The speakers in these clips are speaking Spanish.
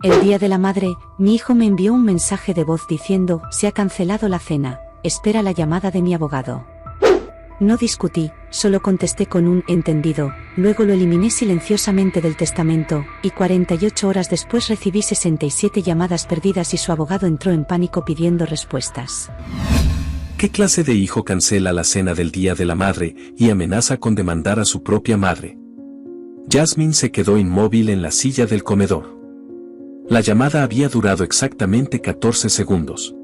El día de la madre, mi hijo me envió un mensaje de voz diciendo: se ha cancelado la cena, espera la llamada de mi abogado. No discutí, solo contesté con un entendido, luego lo eliminé silenciosamente del testamento, y 48 horas después recibí 67 llamadas perdidas y su abogado entró en pánico pidiendo respuestas. ¿Qué clase de hijo cancela la cena del Día de la Madre y amenaza con demandar a su propia madre? Jasmine se quedó inmóvil en la silla del comedor. La llamada había durado exactamente 14 segundos.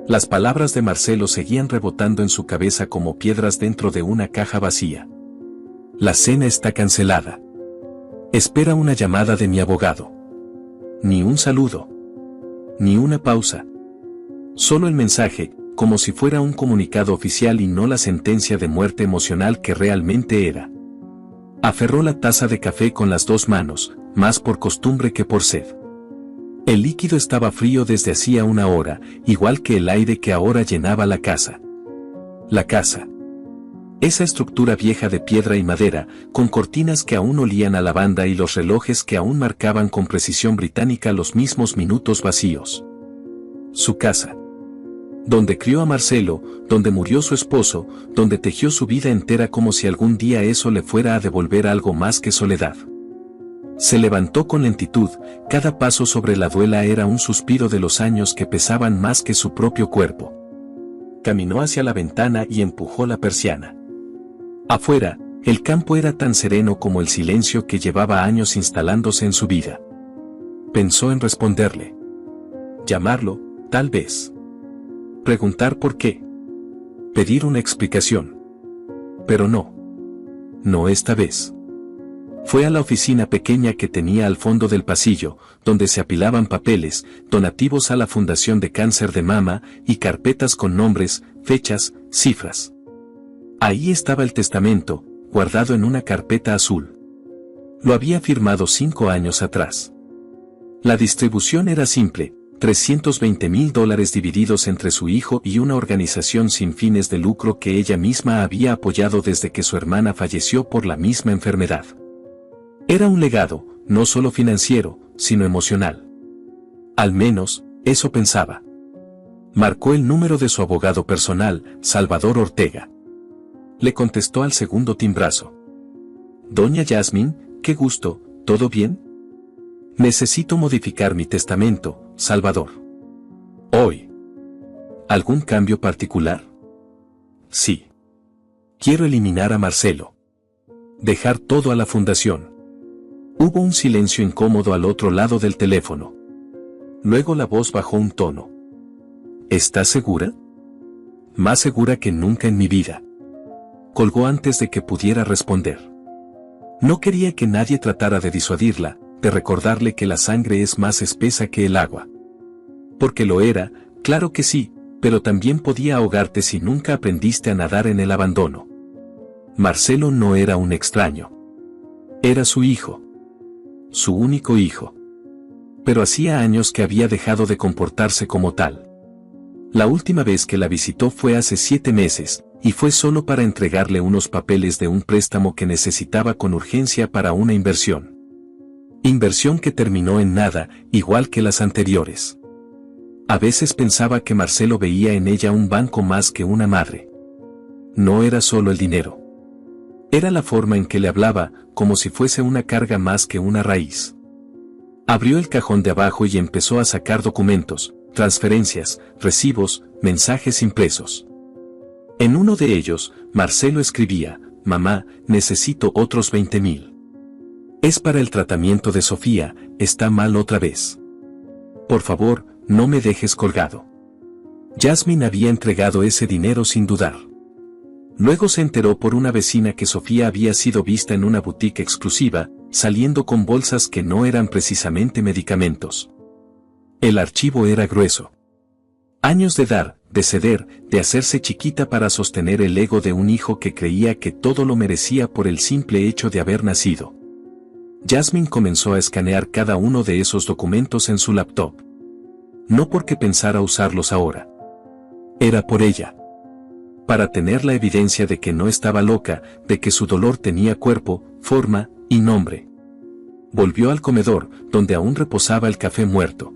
Las palabras de Marcelo seguían rebotando en su cabeza como piedras dentro de una caja vacía. La cena está cancelada. Espera una llamada de mi abogado. Ni un saludo. Ni una pausa. Solo el mensaje, como si fuera un comunicado oficial y no la sentencia de muerte emocional que realmente era. Aferró la taza de café con las dos manos, más por costumbre que por sed. El líquido estaba frío desde hacía una hora, igual que el aire que ahora llenaba la casa. La casa. Esa estructura vieja de piedra y madera, con cortinas que aún olían a lavanda y los relojes que aún marcaban con precisión británica los mismos minutos vacíos. Su casa. Donde crió a Marcelo, donde murió su esposo, donde tejió su vida entera como si algún día eso le fuera a devolver algo más que soledad. Se levantó con lentitud, cada paso sobre la duela era un suspiro de los años que pesaban más que su propio cuerpo. Caminó hacia la ventana y empujó la persiana. Afuera, el campo era tan sereno como el silencio que llevaba años instalándose en su vida. Pensó en responderle. Llamarlo, tal vez. Preguntar por qué. Pedir una explicación. Pero no. No esta vez. Fue a la oficina pequeña que tenía al fondo del pasillo, donde se apilaban papeles, donativos a la Fundación de Cáncer de Mama y carpetas con nombres, fechas, cifras. Ahí estaba el testamento, guardado en una carpeta azul. Lo había firmado 5 años atrás. La distribución era simple, $320,000 divididos entre su hijo y una organización sin fines de lucro que ella misma había apoyado desde que su hermana falleció por la misma enfermedad. Era un legado, no solo financiero, sino emocional. Al menos, eso pensaba. Marcó el número de su abogado personal, Salvador Ortega. Le contestó al segundo timbrazo. Doña Jasmine, qué gusto, ¿todo bien? Necesito modificar mi testamento, Salvador. Hoy. ¿Algún cambio particular? Sí. Quiero eliminar a Marcelo. Dejar todo a la fundación. Hubo un silencio incómodo al otro lado del teléfono. Luego la voz bajó un tono. ¿Estás segura? Más segura que nunca en mi vida. Colgó antes de que pudiera responder. No quería que nadie tratara de disuadirla, de recordarle que la sangre es más espesa que el agua. Porque lo era, claro que sí, pero también podía ahogarte si nunca aprendiste a nadar en el abandono. Marcelo no era un extraño. Era su hijo. Su único hijo. Pero hacía años que había dejado de comportarse como tal. La última vez que la visitó fue hace 7 meses, y fue solo para entregarle unos papeles de un préstamo que necesitaba con urgencia para una inversión. Inversión que terminó en nada, igual que las anteriores. A veces pensaba que Marcelo veía en ella un banco más que una madre. No era solo el dinero. Era la forma en que le hablaba, como si fuese una carga más que una raíz. Abrió el cajón de abajo y empezó a sacar documentos, transferencias, recibos, mensajes impresos. En uno de ellos, Marcelo escribía: mamá, necesito otros 20,000. Es para el tratamiento de Sofía, está mal otra vez. Por favor, no me dejes colgado. Jasmine había entregado ese dinero sin dudar. Luego se enteró por una vecina que Sofía había sido vista en una boutique exclusiva, saliendo con bolsas que no eran precisamente medicamentos. El archivo era grueso. Años de dar, de ceder, de hacerse chiquita para sostener el ego de un hijo que creía que todo lo merecía por el simple hecho de haber nacido. Jasmine comenzó a escanear cada uno de esos documentos en su laptop. No porque pensara usarlos ahora. Era por ella. Para tener la evidencia de que no estaba loca, de que su dolor tenía cuerpo, forma y nombre. Volvió al comedor, donde aún reposaba el café muerto.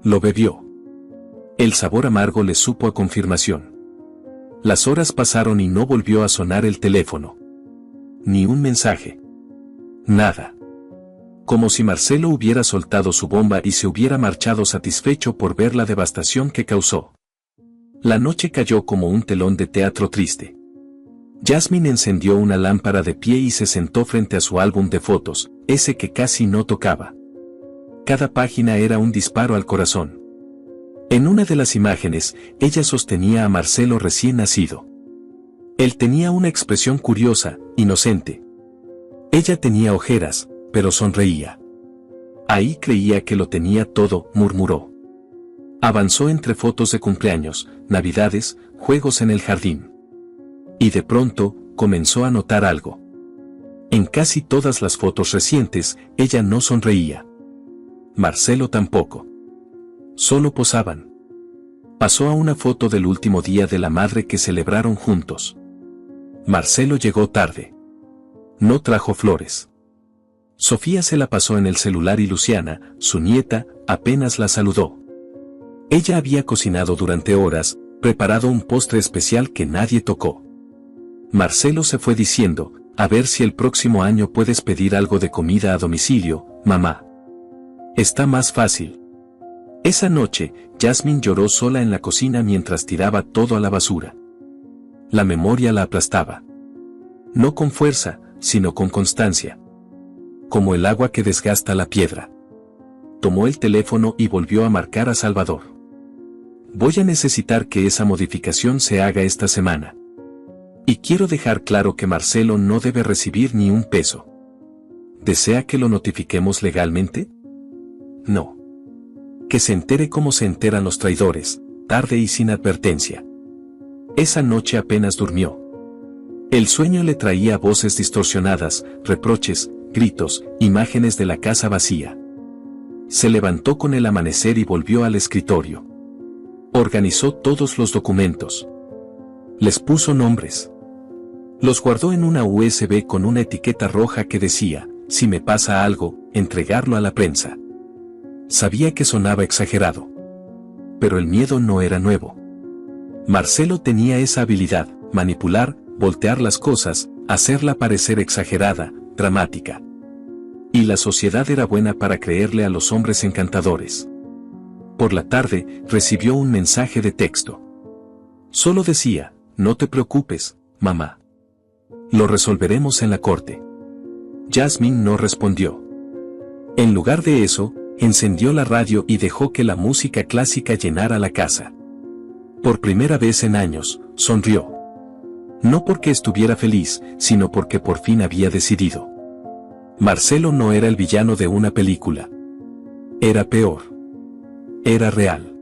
Lo bebió. El sabor amargo le supo a confirmación. Las horas pasaron y no volvió a sonar el teléfono. Ni un mensaje. Nada. Como si Marcelo hubiera soltado su bomba y se hubiera marchado satisfecho por ver la devastación que causó. La noche cayó como un telón de teatro triste. Jasmine encendió una lámpara de pie y se sentó frente a su álbum de fotos, ese que casi no tocaba. Cada página era un disparo al corazón. En una de las imágenes, ella sostenía a Marcelo recién nacido. Él tenía una expresión curiosa, inocente. Ella tenía ojeras, pero sonreía. Ahí creía que lo tenía todo, murmuró. Avanzó entre fotos de cumpleaños, navidades, juegos en el jardín. Y de pronto, comenzó a notar algo. En casi todas las fotos recientes, ella no sonreía. Marcelo tampoco. Solo posaban. Pasó a una foto del último día de la madre que celebraron juntos. Marcelo llegó tarde. No trajo flores. Sofía se la pasó en el celular y Luciana, su nieta, apenas la saludó. Ella había cocinado durante horas, preparado un postre especial que nadie tocó. Marcelo se fue diciendo, a ver si el próximo año puedes pedir algo de comida a domicilio, mamá. Está más fácil. Esa noche, Jasmine lloró sola en la cocina mientras tiraba todo a la basura. La memoria la aplastaba. No con fuerza, sino con constancia. Como el agua que desgasta la piedra. Tomó el teléfono y volvió a marcar a Salvador. Voy a necesitar que esa modificación se haga esta semana. Y quiero dejar claro que Marcelo no debe recibir ni un peso. ¿Desea que lo notifiquemos legalmente? No. Que se entere como se enteran los traidores, tarde y sin advertencia. Esa noche apenas durmió. El sueño le traía voces distorsionadas, reproches, gritos, imágenes de la casa vacía. Se levantó con el amanecer y volvió al escritorio. Organizó todos los documentos. Les puso nombres. Los guardó en una USB con una etiqueta roja que decía, si me pasa algo, entregarlo a la prensa. Sabía que sonaba exagerado. Pero el miedo no era nuevo. Marcelo tenía esa habilidad, manipular, voltear las cosas, hacerla parecer exagerada, dramática. Y la sociedad era buena para creerle a los hombres encantadores. Por la tarde, recibió un mensaje de texto. Solo decía, no te preocupes, mamá. Lo resolveremos en la corte. Jasmine no respondió. En lugar de eso, encendió la radio y dejó que la música clásica llenara la casa. Por primera vez en años, sonrió. No porque estuviera feliz, sino porque por fin había decidido. Marcelo no era el villano de una película. Era peor. Era real.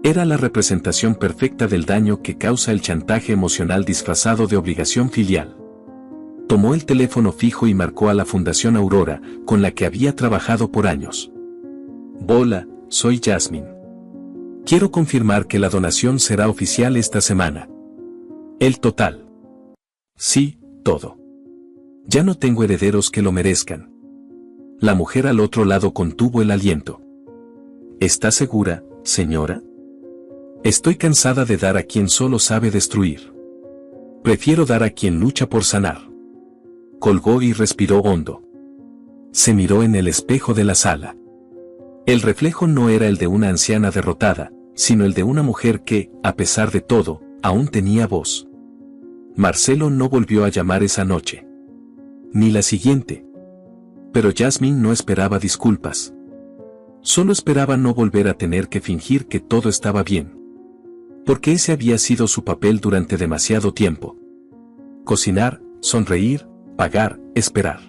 Era la representación perfecta del daño que causa el chantaje emocional disfrazado de obligación filial. Tomó el teléfono fijo y marcó a la Fundación Aurora, con la que había trabajado por años. Hola, soy Jasmine. Quiero confirmar que la donación será oficial esta semana. El total. Sí, todo. Ya no tengo herederos que lo merezcan. La mujer al otro lado contuvo el aliento. ¿Está segura, señora? Estoy cansada de dar a quien solo sabe destruir. Prefiero dar a quien lucha por sanar. Colgó y respiró hondo. Se miró en el espejo de la sala. El reflejo no era el de una anciana derrotada, sino el de una mujer que, a pesar de todo, aún tenía voz. Marcelo no volvió a llamar esa noche. Ni la siguiente. Pero Jasmine no esperaba disculpas. Solo esperaba no volver a tener que fingir que todo estaba bien. Porque ese había sido su papel durante demasiado tiempo. Cocinar, sonreír, pagar, esperar.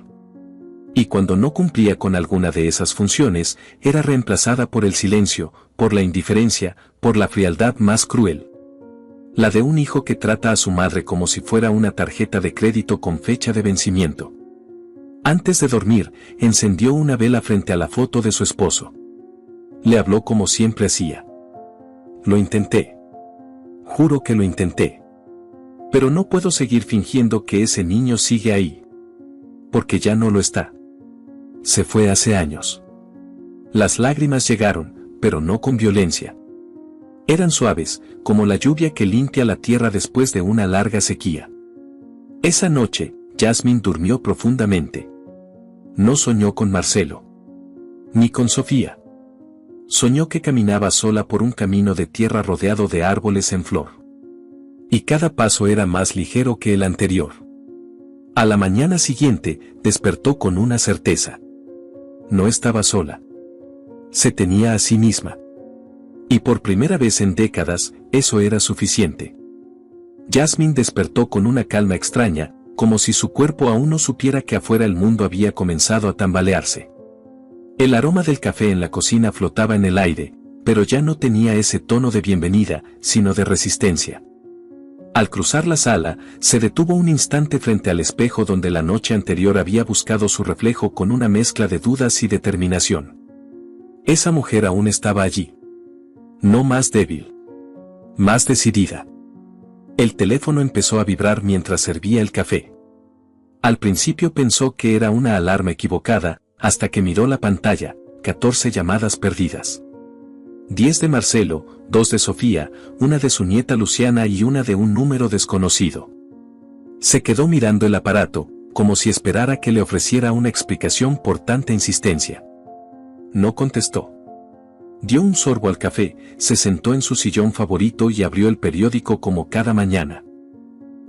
Y cuando no cumplía con alguna de esas funciones, era reemplazada por el silencio, por la indiferencia, por la frialdad más cruel. La de un hijo que trata a su madre como si fuera una tarjeta de crédito con fecha de vencimiento. Antes de dormir, encendió una vela frente a la foto de su esposo. Le habló como siempre hacía. Lo intenté. Juro que lo intenté. Pero no puedo seguir fingiendo que ese niño sigue ahí. Porque ya no lo está. se fue hace años. Las lágrimas llegaron, pero no con violencia. Eran suaves, como la lluvia que limpia la tierra después de una larga sequía. Esa noche, Jasmine durmió profundamente. No soñó con Marcelo. Ni con Sofía. Soñó que caminaba sola por un camino de tierra rodeado de árboles en flor. Y cada paso era más ligero que el anterior. A la mañana siguiente, despertó con una certeza. No estaba sola. Se tenía a sí misma. Y por primera vez en décadas, eso era suficiente. Jasmine despertó con una calma extraña, como si su cuerpo aún no supiera que afuera el mundo había comenzado a tambalearse. El aroma del café en la cocina flotaba en el aire, pero ya no tenía ese tono de bienvenida, sino de resistencia. Al cruzar la sala, se detuvo un instante frente al espejo donde la noche anterior había buscado su reflejo con una mezcla de dudas y determinación. Esa mujer aún estaba allí. No más débil. Más decidida. El teléfono empezó a vibrar mientras servía el café. Al principio pensó que era una alarma equivocada, hasta que miró la pantalla, 14 llamadas perdidas. 10 de Marcelo, 2 de Sofía, una de su nieta Luciana y una de un número desconocido. Se quedó mirando el aparato, como si esperara que le ofreciera una explicación por tanta insistencia. No contestó. Dio un sorbo al café, se sentó en su sillón favorito y abrió el periódico como cada mañana.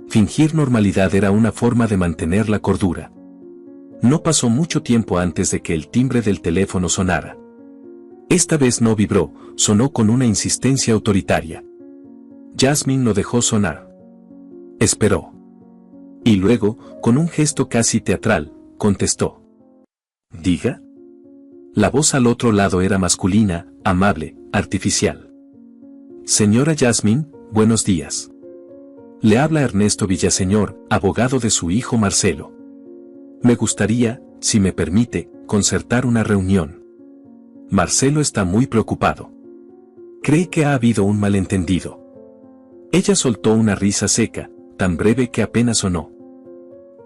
Fingir normalidad era una forma de mantener la cordura. No pasó mucho tiempo antes de que el timbre del teléfono sonara. Esta vez no vibró, sonó con una insistencia autoritaria. Jasmine lo dejó sonar. Esperó. Y luego, con un gesto casi teatral, contestó. ¿Diga? La voz al otro lado era masculina, amable, artificial. Señora Jasmine, buenos días. Le habla Ernesto Villaseñor, abogado de su hijo Marcelo. Me gustaría, si me permite, concertar una reunión. Marcelo está muy preocupado. Cree que ha habido un malentendido. Ella soltó una risa seca, tan breve que apenas sonó.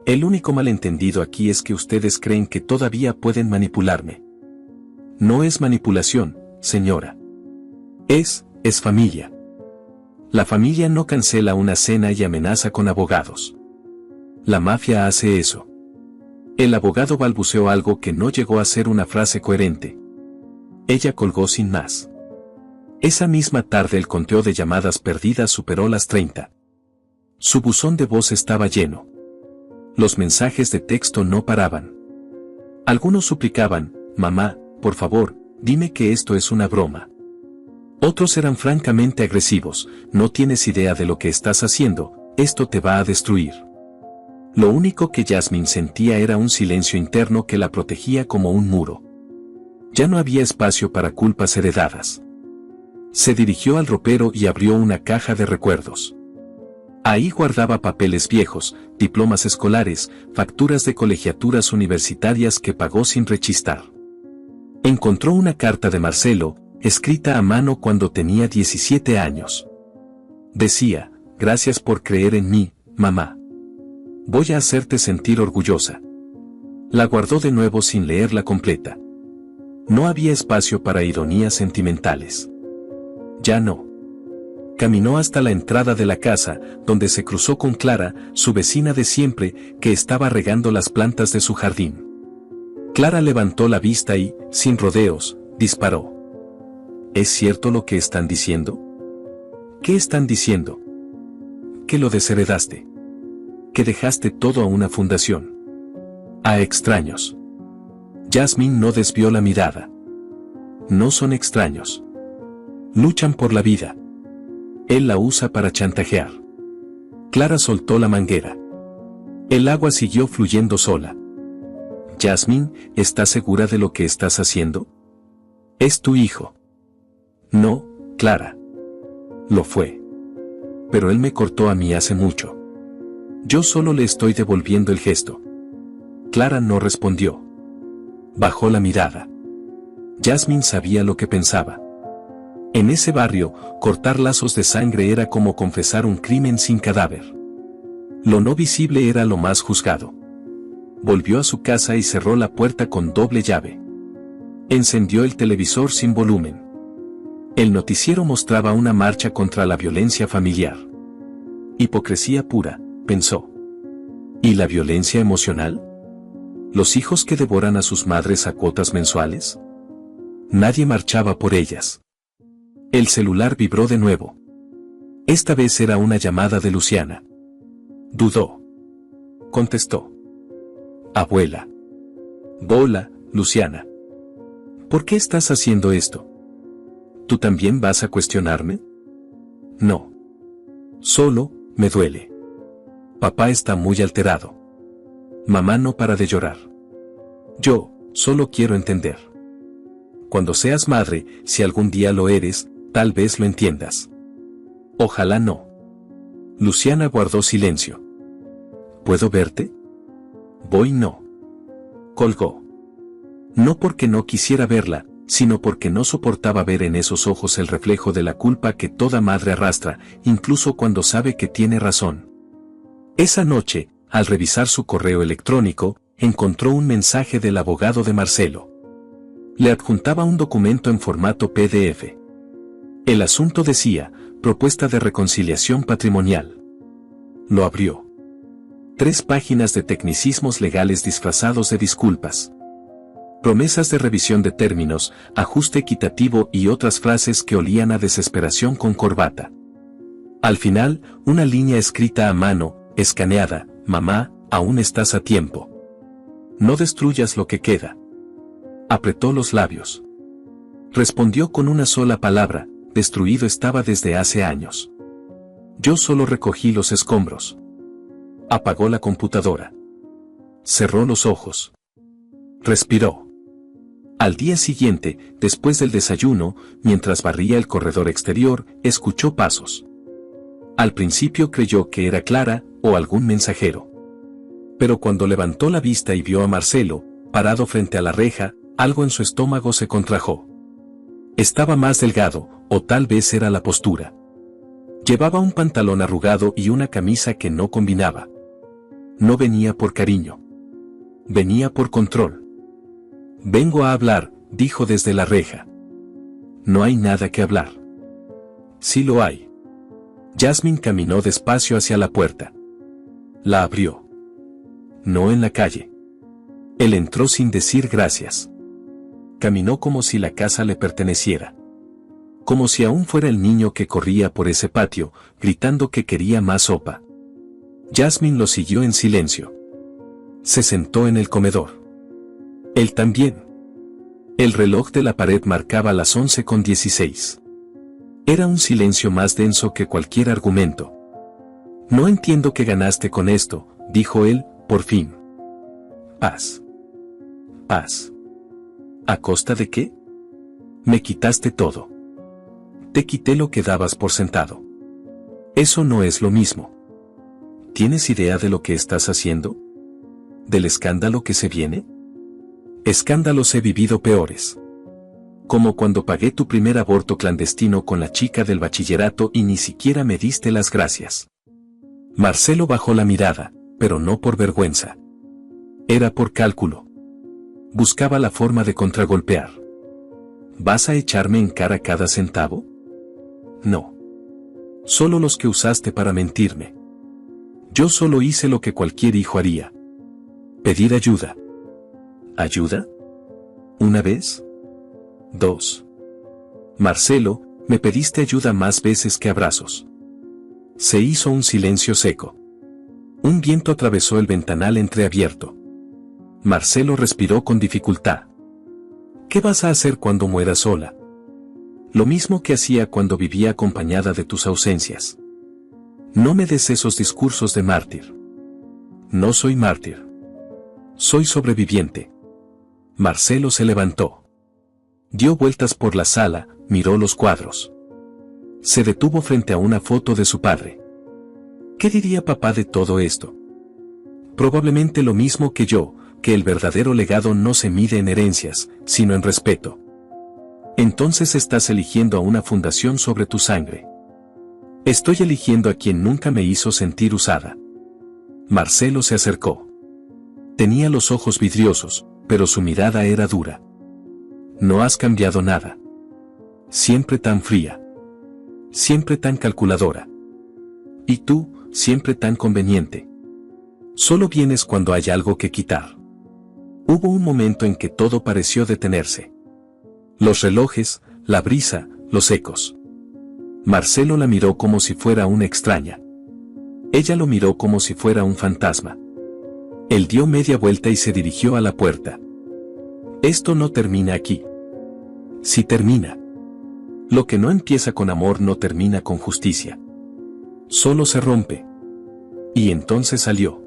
El único malentendido aquí es que ustedes creen que todavía pueden manipularme. No es manipulación, señora. Es familia. La familia no cancela una cena y amenaza con abogados. La mafia hace eso. El abogado balbuceó algo que no llegó a ser una frase coherente. Ella colgó sin más. Esa misma tarde el conteo de llamadas perdidas superó las 30. Su buzón de voz estaba lleno. Los mensajes de texto no paraban. Algunos suplicaban, mamá, por favor, dime que esto es una broma. Otros eran francamente agresivos, no tienes idea de lo que estás haciendo, esto te va a destruir. Lo único que Jasmine sentía era un silencio interno que la protegía como un muro. Ya no había espacio para culpas heredadas. Se dirigió al ropero y abrió una caja de recuerdos. Ahí guardaba papeles viejos, diplomas escolares, facturas de colegiaturas universitarias que pagó sin rechistar. Encontró una carta de Marcelo, escrita a mano cuando tenía 17 años. Decía, gracias por creer en mí, mamá. Voy a hacerte sentir orgullosa. La guardó de nuevo sin leerla completa. No había espacio para ironías sentimentales. Ya no. Caminó hasta la entrada de la casa, donde se cruzó con Clara, su vecina de siempre, que estaba regando las plantas de su jardín. Clara levantó la vista y, sin rodeos, disparó. ¿Es cierto lo que están diciendo? ¿Qué están diciendo? Que lo desheredaste. Que dejaste todo a una fundación. A extraños. Jasmine no desvió la mirada. No son extraños. Luchan por la vida. Él la usa para chantajear. Clara soltó la manguera. El agua siguió fluyendo sola. Jasmine, ¿estás segura de lo que estás haciendo? Es tu hijo. No, Clara. Lo fue. Pero él me cortó a mí hace mucho. Yo solo le estoy devolviendo el gesto. Clara no respondió. Bajó la mirada. Jasmine sabía lo que pensaba. En ese barrio, cortar lazos de sangre era como confesar un crimen sin cadáver. Lo no visible era lo más juzgado. Volvió a su casa y cerró la puerta con doble llave. Encendió el televisor sin volumen. El noticiero mostraba una marcha contra la violencia familiar. Hipocresía pura, pensó. ¿Y la violencia emocional? ¿Los hijos que devoran a sus madres a cuotas mensuales? Nadie marchaba por ellas. El celular vibró de nuevo. Esta vez era una llamada de Luciana. Dudó. Contestó. Abuela. Hola, Luciana. ¿Por qué estás haciendo esto? ¿Tú también vas a cuestionarme? No. Solo, me duele. Papá está muy alterado. Mamá no para de llorar. Yo, solo quiero entender. Cuando seas madre, si algún día lo eres, tal vez lo entiendas. Ojalá no. Luciana guardó silencio. ¿Puedo verte? Voy no. Colgó. No porque no quisiera verla, sino porque no soportaba ver en esos ojos el reflejo de la culpa que toda madre arrastra, incluso cuando sabe que tiene razón. Esa noche, al revisar su correo electrónico, encontró un mensaje del abogado de Marcelo. Le adjuntaba un documento en formato PDF. El asunto decía, propuesta de reconciliación patrimonial. Lo abrió. 3 páginas de tecnicismos legales disfrazados de disculpas. Promesas de revisión de términos, ajuste equitativo y otras frases que olían a desesperación con corbata. Al final, una línea escrita a mano, escaneada, mamá, aún estás a tiempo. No destruyas lo que queda. Apretó los labios. Respondió con una sola palabra, destruido estaba desde hace años. Yo solo recogí los escombros. Apagó la computadora. Cerró los ojos. Respiró. Al día siguiente, después del desayuno, mientras barría el corredor exterior, escuchó pasos. Al principio creyó que era Clara, o algún mensajero. Pero cuando levantó la vista y vio a Marcelo, parado frente a la reja, algo en su estómago se contrajo. Estaba más delgado, o tal vez era la postura. Llevaba un pantalón arrugado y una camisa que no combinaba. No venía por cariño. Venía por control. Vengo a hablar, dijo desde la reja. No hay nada que hablar. Sí lo hay. Jasmine caminó despacio hacia la puerta. La abrió. No en la calle. Él entró sin decir gracias. Caminó como si la casa le perteneciera. Como si aún fuera el niño que corría por ese patio, gritando que quería más sopa. Jasmine lo siguió en silencio. Se sentó en el comedor. Él también. El reloj de la pared marcaba las 11:16. Era un silencio más denso que cualquier argumento. No entiendo qué ganaste con esto, dijo él, por fin. Paz. Paz. ¿A costa de qué? Me quitaste todo. Te quité lo que dabas por sentado. Eso no es lo mismo. ¿Tienes idea de lo que estás haciendo? ¿Del escándalo que se viene? Escándalos he vivido peores. Como cuando pagué tu primer aborto clandestino con la chica del bachillerato y ni siquiera me diste las gracias. Marcelo bajó la mirada, pero no por vergüenza. Era por cálculo. Buscaba la forma de contragolpear. ¿Vas a echarme en cara cada centavo? No. Solo los que usaste para mentirme. Yo solo hice lo que cualquier hijo haría. Pedir ayuda. ¿Ayuda? ¿Una vez? 2. Marcelo, me pediste ayuda más veces que abrazos. Se hizo un silencio seco. Un viento atravesó el ventanal entreabierto. Marcelo respiró con dificultad. ¿Qué vas a hacer cuando mueras sola? Lo mismo que hacía cuando vivía acompañada de tus ausencias. No me des esos discursos de mártir. No soy mártir. Soy sobreviviente. Marcelo se levantó. Dio vueltas por la sala, miró los cuadros. Se detuvo frente a una foto de su padre. ¿Qué diría papá de todo esto? Probablemente lo mismo que yo, que el verdadero legado no se mide en herencias, sino en respeto. Entonces estás eligiendo a una fundación sobre tu sangre. Estoy eligiendo a quien nunca me hizo sentir usada. Marcelo se acercó. Tenía los ojos vidriosos, pero su mirada era dura. No has cambiado nada. Siempre tan fría. Siempre tan calculadora. Y tú, siempre tan conveniente. Solo vienes cuando hay algo que quitar. Hubo un momento en que todo pareció detenerse. Los relojes, la brisa, los ecos. Marcelo la miró como si fuera una extraña. Ella lo miró como si fuera un fantasma. Él dio media vuelta y se dirigió a la puerta. Esto no termina aquí. Sí termina. Lo que no empieza con amor no termina con justicia. Solo se rompe. Y entonces salió.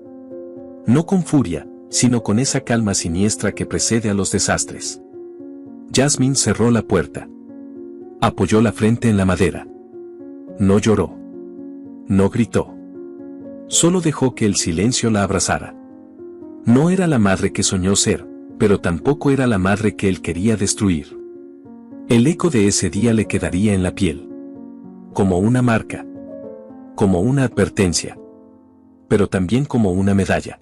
No con furia, sino con esa calma siniestra que precede a los desastres. Jasmine cerró la puerta. Apoyó la frente en la madera. No lloró. No gritó. Solo dejó que el silencio la abrazara. No era la madre que soñó ser, pero tampoco era la madre que él quería destruir. El eco de ese día le quedaría en la piel. Como una marca. Como una advertencia. Pero también como una medalla.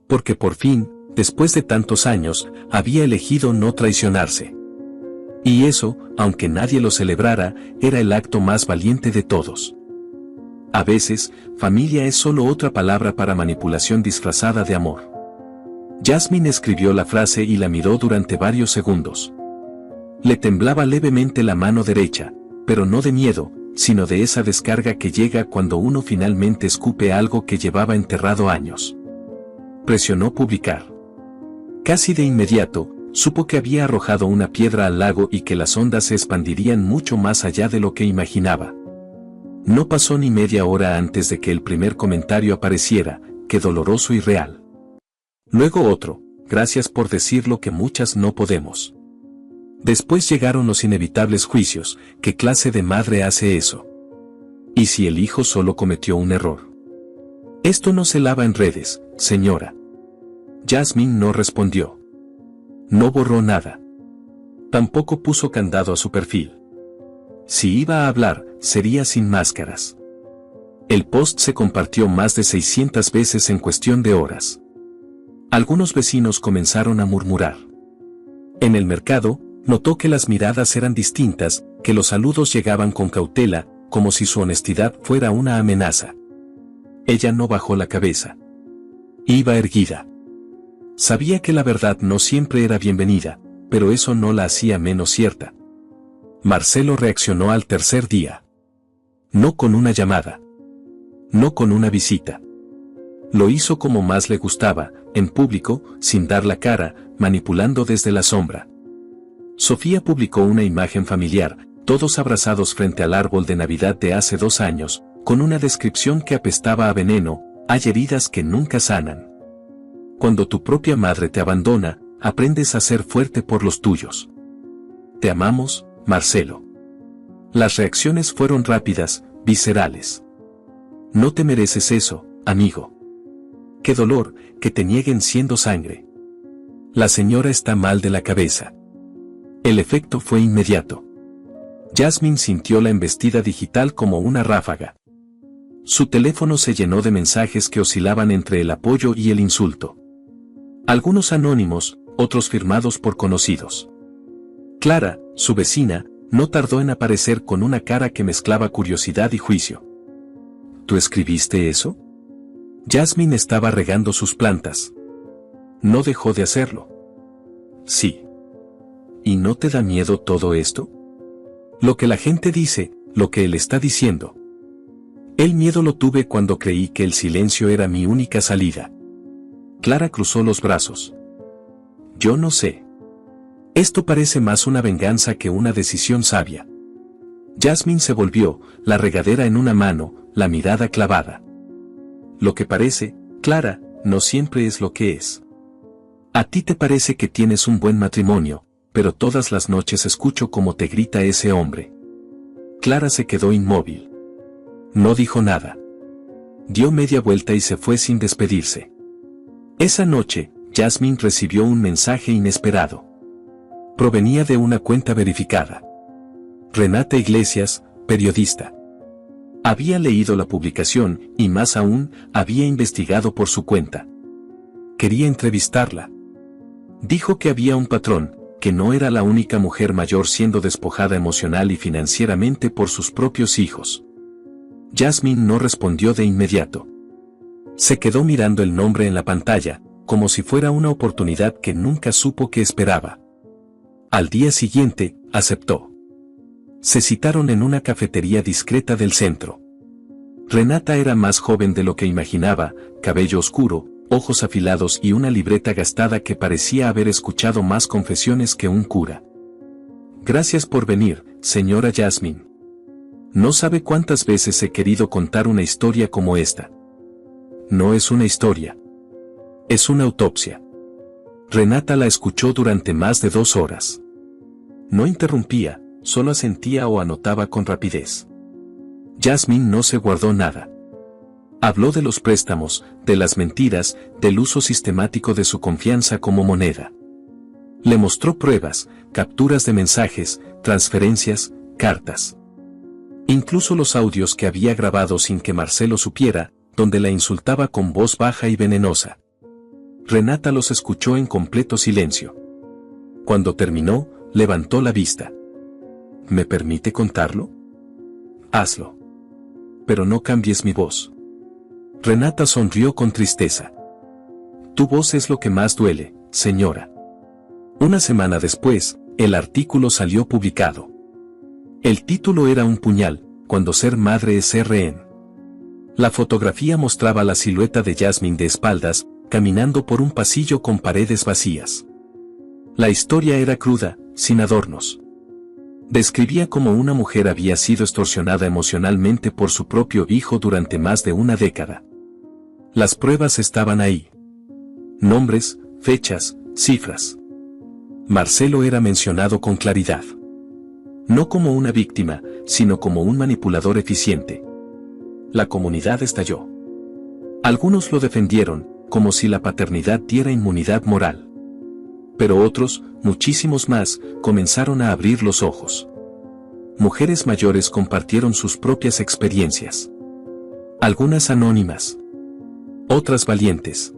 Porque por fin, después de tantos años, había elegido no traicionarse. Y eso, aunque nadie lo celebrara, era el acto más valiente de todos. A veces, familia es solo otra palabra para manipulación disfrazada de amor. Jasmine escribió la frase y la miró durante varios segundos. Le temblaba levemente la mano derecha, pero no de miedo, sino de esa descarga que llega cuando uno finalmente escupe algo que llevaba enterrado años. Presionó publicar. Casi de inmediato, supo que había arrojado una piedra al lago y que las ondas se expandirían mucho más allá de lo que imaginaba. No pasó ni media hora antes de que el primer comentario apareciera, qué doloroso y real. Luego otro, gracias por decir lo que muchas no podemos. Después llegaron los inevitables juicios, ¿qué clase de madre hace eso? ¿Y si el hijo solo cometió un error? Esto no se lava en redes, señora. Jasmine no respondió. No borró nada. Tampoco puso candado a su perfil. Si iba a hablar, sería sin máscaras. El post se compartió más de 600 veces en cuestión de horas. Algunos vecinos comenzaron a murmurar. En el mercado, notó que las miradas eran distintas, que los saludos llegaban con cautela, como si su honestidad fuera una amenaza. Ella no bajó la cabeza. Iba erguida. Sabía que la verdad no siempre era bienvenida, pero eso no la hacía menos cierta. Marcelo reaccionó al tercer día. No con una llamada. No con una visita. Lo hizo como más le gustaba, en público, sin dar la cara, manipulando desde la sombra. Sofía publicó una imagen familiar, todos abrazados frente al árbol de Navidad de hace 2 años, con una descripción que apestaba a veneno, hay heridas que nunca sanan. Cuando tu propia madre te abandona, aprendes a ser fuerte por los tuyos. Te amamos, Marcelo. Las reacciones fueron rápidas, viscerales. No te mereces eso, amigo. Qué dolor, que te nieguen siendo sangre. La señora está mal de la cabeza. El efecto fue inmediato. Jasmine sintió la embestida digital como una ráfaga. Su teléfono se llenó de mensajes que oscilaban entre el apoyo y el insulto. Algunos anónimos, otros firmados por conocidos. Clara, su vecina, no tardó en aparecer con una cara que mezclaba curiosidad y juicio. ¿Tú escribiste eso? Jasmine estaba regando sus plantas. No dejó de hacerlo. Sí. ¿Y no te da miedo todo esto? Lo que la gente dice, lo que él está diciendo. El miedo lo tuve cuando creí que el silencio era mi única salida. Clara cruzó los brazos. Yo no sé. Esto parece más una venganza que una decisión sabia. Jasmine se volvió, la regadera en una mano, la mirada clavada. Lo que parece, Clara, no siempre es lo que es. A ti te parece que tienes un buen matrimonio, pero todas las noches escucho cómo te grita ese hombre. Clara se quedó inmóvil. No dijo nada. Dio media vuelta y se fue sin despedirse. Esa noche, Jasmine recibió un mensaje inesperado. Provenía de una cuenta verificada. Renata Iglesias, periodista. Había leído la publicación, y más aún, había investigado por su cuenta. Quería entrevistarla. Dijo que había un patrón, que no era la única mujer mayor siendo despojada emocional y financieramente por sus propios hijos. Jasmine no respondió de inmediato. Se quedó mirando el nombre en la pantalla, como si fuera una oportunidad que nunca supo que esperaba. Al día siguiente, aceptó. Se citaron en una cafetería discreta del centro. Renata era más joven de lo que imaginaba, cabello oscuro, ojos afilados y una libreta gastada que parecía haber escuchado más confesiones que un cura. Gracias por venir, señora Jasmine. No sabe cuántas veces he querido contar una historia como esta. No es una historia. Es una autopsia. Renata la escuchó durante más de 2 horas. No interrumpía, solo asentía o anotaba con rapidez. Jasmine no se guardó nada. Habló de los préstamos, de las mentiras, del uso sistemático de su confianza como moneda. Le mostró pruebas, capturas de mensajes, transferencias, cartas. Incluso los audios que había grabado sin que Marcelo supiera, donde la insultaba con voz baja y venenosa. Renata los escuchó en completo silencio. Cuando terminó, levantó la vista. ¿Me permite contarlo? Hazlo. Pero no cambies mi voz. Renata sonrió con tristeza. Tu voz es lo que más duele, señora. Una semana después, el artículo salió publicado. El título era Un puñal, cuando ser madre es ser rehén. La fotografía mostraba la silueta de Jasmine de espaldas, caminando por un pasillo con paredes vacías. La historia era cruda, sin adornos. Describía cómo una mujer había sido extorsionada emocionalmente por su propio hijo durante más de una década. Las pruebas estaban ahí. Nombres, fechas, cifras. Marcelo era mencionado con claridad. No como una víctima, sino como un manipulador eficiente. La comunidad estalló. Algunos lo defendieron, como si la paternidad diera inmunidad moral. Pero otros, muchísimos más, comenzaron a abrir los ojos. Mujeres mayores compartieron sus propias experiencias. Algunas anónimas. Otras valientes.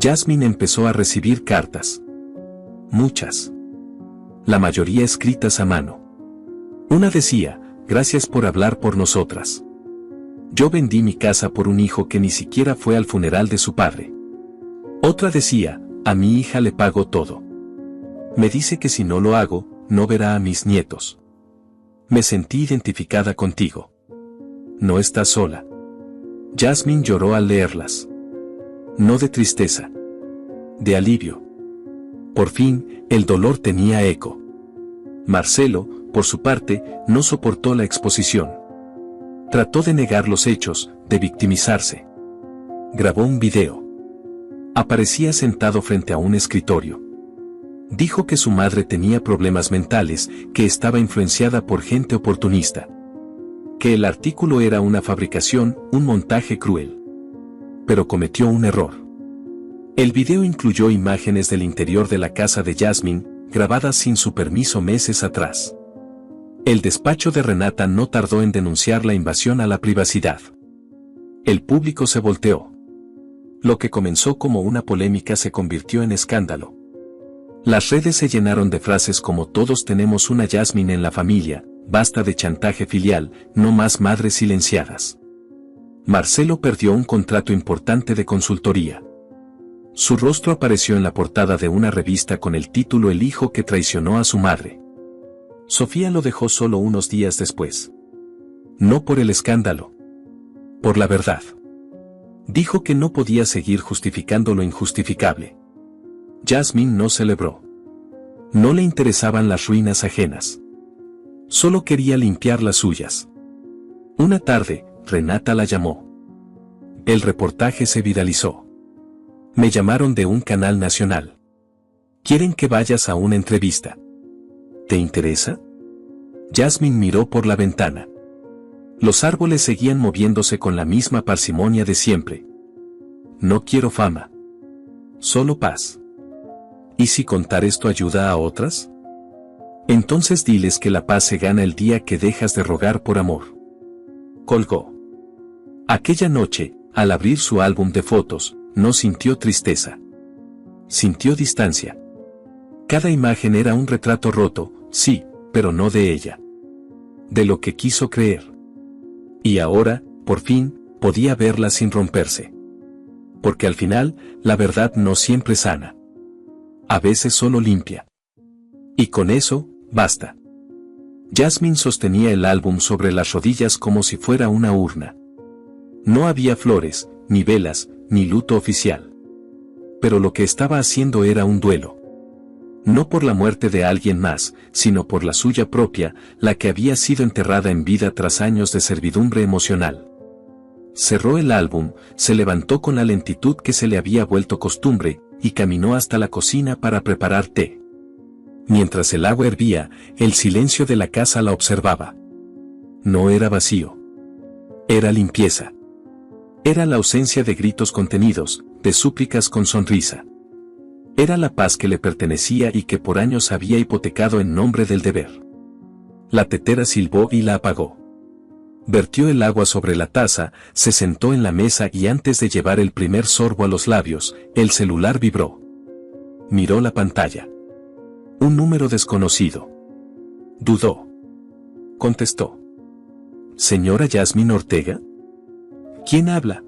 Jasmine empezó a recibir cartas. Muchas. La mayoría escritas a mano. Una decía, gracias por hablar por nosotras. Yo vendí mi casa por un hijo que ni siquiera fue al funeral de su padre. Otra decía, a mi hija le pago todo. Me dice que si no lo hago, no verá a mis nietos. Me sentí identificada contigo. No estás sola. Jasmine lloró al leerlas. No de tristeza. De alivio. Por fin, el dolor tenía eco. Marcelo, por su parte, no soportó la exposición. Trató de negar los hechos, de victimizarse. Grabó un video. Aparecía sentado frente a un escritorio. Dijo que su madre tenía problemas mentales, que estaba influenciada por gente oportunista. Que el artículo era una fabricación, un montaje cruel. Pero cometió un error. El video incluyó imágenes del interior de la casa de Jasmine, grabadas sin su permiso meses atrás. El despacho de Renata no tardó en denunciar la invasión a la privacidad. El público se volteó. Lo que comenzó como una polémica se convirtió en escándalo. Las redes se llenaron de frases como todos tenemos una Jasmine en la familia, basta de chantaje filial, no más madres silenciadas. Marcelo perdió un contrato importante de consultoría. Su rostro apareció en la portada de una revista con el título El hijo que traicionó a su madre. Sofía lo dejó solo unos días después. No por el escándalo. Por la verdad. Dijo que no podía seguir justificando lo injustificable. Jasmine no celebró. No le interesaban las ruinas ajenas. Solo quería limpiar las suyas. Una tarde, Renata la llamó. El reportaje se viralizó. Me llamaron de un canal nacional. Quieren que vayas a una entrevista. ¿Te interesa? Jasmine miró por la ventana. Los árboles seguían moviéndose con la misma parsimonia de siempre. No quiero fama. Solo paz. ¿Y si contar esto ayuda a otras? Entonces diles que la paz se gana el día que dejas de rogar por amor. Colgó. Aquella noche, al abrir su álbum de fotos, no sintió tristeza. Sintió distancia. Cada imagen era un retrato roto, sí, pero no de ella. De lo que quiso creer. Y ahora, por fin, podía verla sin romperse. Porque al final, la verdad no siempre sana. A veces solo limpia. Y con eso, basta. Jasmine sostenía el álbum sobre las rodillas como si fuera una urna. No había flores, ni velas, ni luto oficial. Pero lo que estaba haciendo era un duelo. No por la muerte de alguien más, sino por la suya propia, la que había sido enterrada en vida tras años de servidumbre emocional. Cerró el álbum, se levantó con la lentitud que se le había vuelto costumbre, y caminó hasta la cocina para preparar té. Mientras el agua hervía, el silencio de la casa la observaba. No era vacío. Era limpieza. Era la ausencia de gritos contenidos, de súplicas con sonrisa. Era la paz que le pertenecía y que por años había hipotecado en nombre del deber. La tetera silbó y la apagó. Vertió el agua sobre la taza, se sentó en la mesa y antes de llevar el primer sorbo a los labios, el celular vibró. Miró la pantalla. Un número desconocido. Dudó. Contestó. ¿Señora Jasmine Ortega? ¿Quién habla?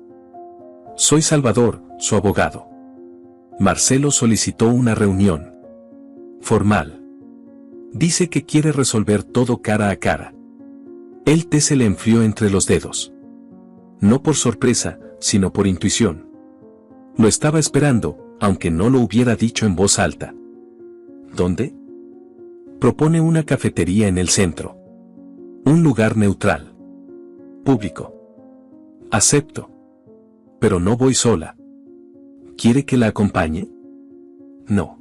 Soy Salvador, su abogado. Marcelo solicitó una reunión. Formal. Dice que quiere resolver todo cara a cara. El té se le enfrió entre los dedos. No por sorpresa, sino por intuición. Lo estaba esperando, aunque no lo hubiera dicho en voz alta. ¿Dónde? Propone una cafetería en el centro. Un lugar neutral. Público. Acepto. Pero no voy sola. ¿Quiere que la acompañe? No.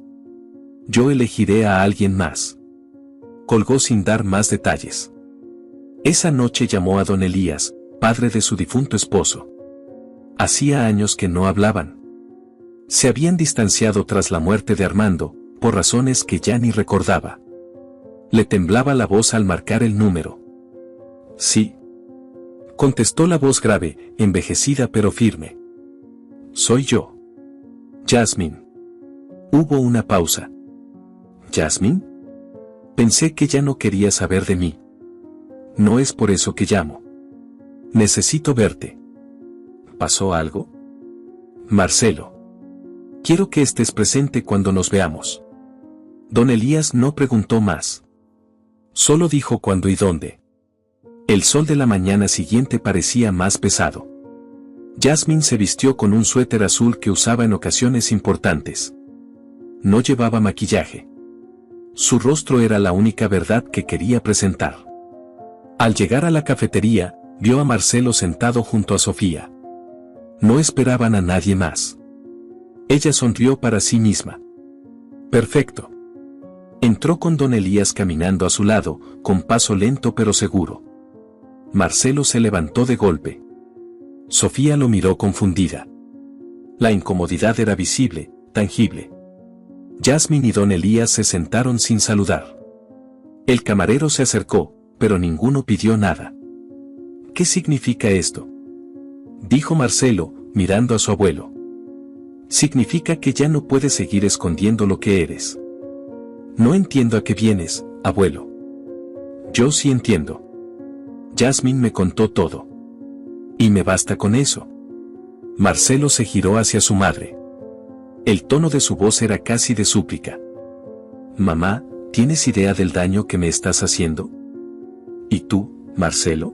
Yo elegiré a alguien más. Colgó sin dar más detalles. Esa noche llamó a don Elías, padre de su difunto esposo. Hacía años que no hablaban. Se habían distanciado tras la muerte de Armando, por razones que ya ni recordaba. Le temblaba la voz al marcar el número. Sí. Contestó la voz grave, envejecida pero firme. Soy yo. Jasmine. Hubo una pausa. ¿Jasmine? Pensé que ya no quería saber de mí. No es por eso que llamo. Necesito verte. ¿Pasó algo? Marcelo. Quiero que estés presente cuando nos veamos. Don Elías no preguntó más. Solo dijo cuándo y dónde. El sol de la mañana siguiente parecía más pesado. Jasmine se vistió con un suéter azul que usaba en ocasiones importantes. No llevaba maquillaje. Su rostro era la única verdad que quería presentar. Al llegar a la cafetería, vio a Marcelo sentado junto a Sofía. No esperaban a nadie más. Ella sonrió para sí misma. Perfecto. Entró con don Elías caminando a su lado, con paso lento pero seguro. Marcelo se levantó de golpe. Sofía lo miró confundida. La incomodidad era visible, tangible. Jasmine y don Elías se sentaron sin saludar. El camarero se acercó, pero ninguno pidió nada. ¿Qué significa esto? Dijo Marcelo, mirando a su abuelo. Significa que ya no puedes seguir escondiendo lo que eres. No entiendo a qué vienes, abuelo. Yo sí entiendo. Jasmine me contó todo. Y me basta con eso. Marcelo se giró hacia su madre. El tono de su voz era casi de súplica. Mamá, ¿tienes idea del daño que me estás haciendo? ¿Y tú, Marcelo?